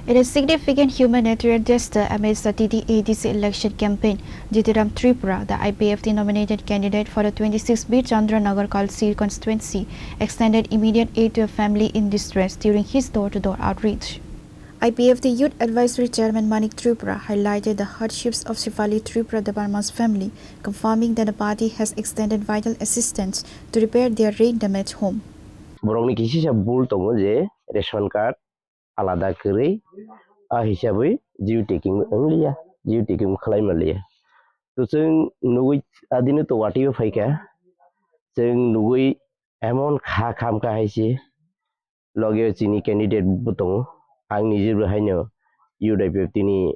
It is a significant humanitarian gesture amidst the TTADC election campaign. Jitiram Tripura, the IPFT-nominated candidate for the 26th Bir Chandranagar Kalsi constituency, extended immediate aid to a family in distress during his door-to-door outreach. IPFT Youth Advisory Chairman Manik Tripura highlighted the hardships of Shefali Tripura Debarma's family, confirming that the party has extended vital assistance to repair their rain-damaged home. Borongni kisi sa bul tongo je ration card alada kiri hisabai jiu taking only jiu taking khalai malia to जों nugui adino to wati faika जों nugui emon kha kham ka haisi logyo chini candidate butong ang nijir haino UDP tini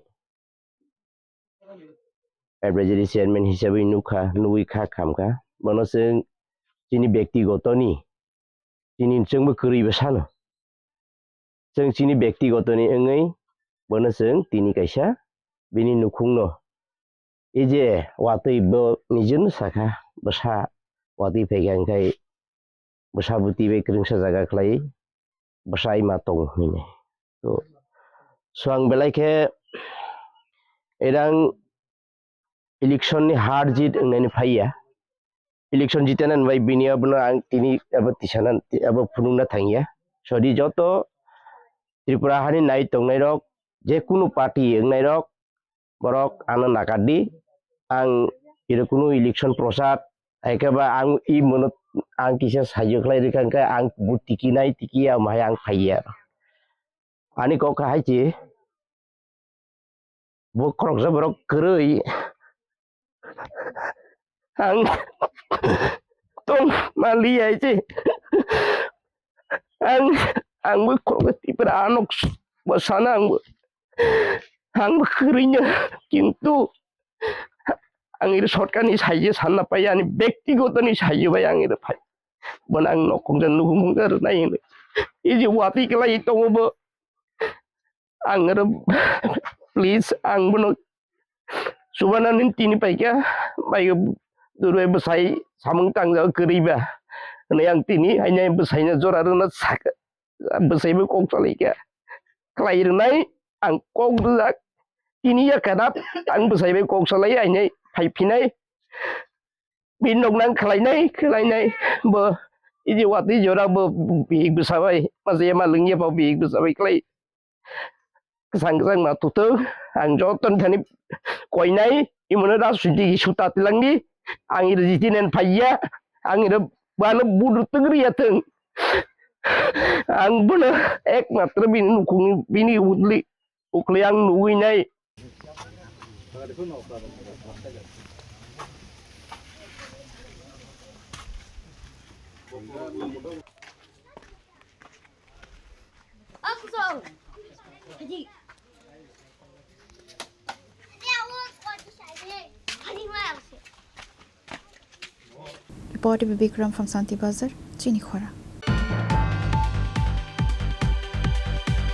advisory chairman hisabai nugui kha kham ka bono जों chini bektigotoni chini जोंबो kiri besano जों chini bektиготoni engai bono जों tini kaisa bini nukungno ije watui bo nijun saka basa watui pegang kai basa buti be kringsa jaga khlai basa ima tong mine to swang belai ke erang election ni har jit ngai phaiya election jitenan bai bini abno ang tini aba tisanan aba phunungna thangya sodi joto Tripura hani nai tongnai rok je kunu party ngai rok borok ana nakadi ang irukunu election prosat aikaba ang I monot ang kisa sayo klai rekan ka ang butiki nai tikia mai ang phaiya ani ko ka haji bo krok sa borok kerei ang tong mali aje ang bo krok tipra anok basana ang kerinya kintu ang iri shortkan ni sayo sanna pa yani bektigoto ni sayo ba yang iri phai bonang nokong jan nuhung gar nai iji wati kelai tongo bo ang iri please ang bono subananin tini pai kya bai durwe besai samung tangja keriba ne yang tini hanya besainya joraruna sak besai be kok salai kya kelai nai ang kok dak tini ya kadap ang besai be kok salai hanya phai pinai binong nang khlai nai bo iji wati jora bo big besawai masih malungnya bo big besawai klai kesang ma tutu ang joton thani koi nai imona da sudi suta tilangi ang ida jitinen phaiya ang ida bana budu tengri ateng ang bona ek matra bini udli ukli ang nui nai Reported by Bikram from Santi Bazar, Chini Khora.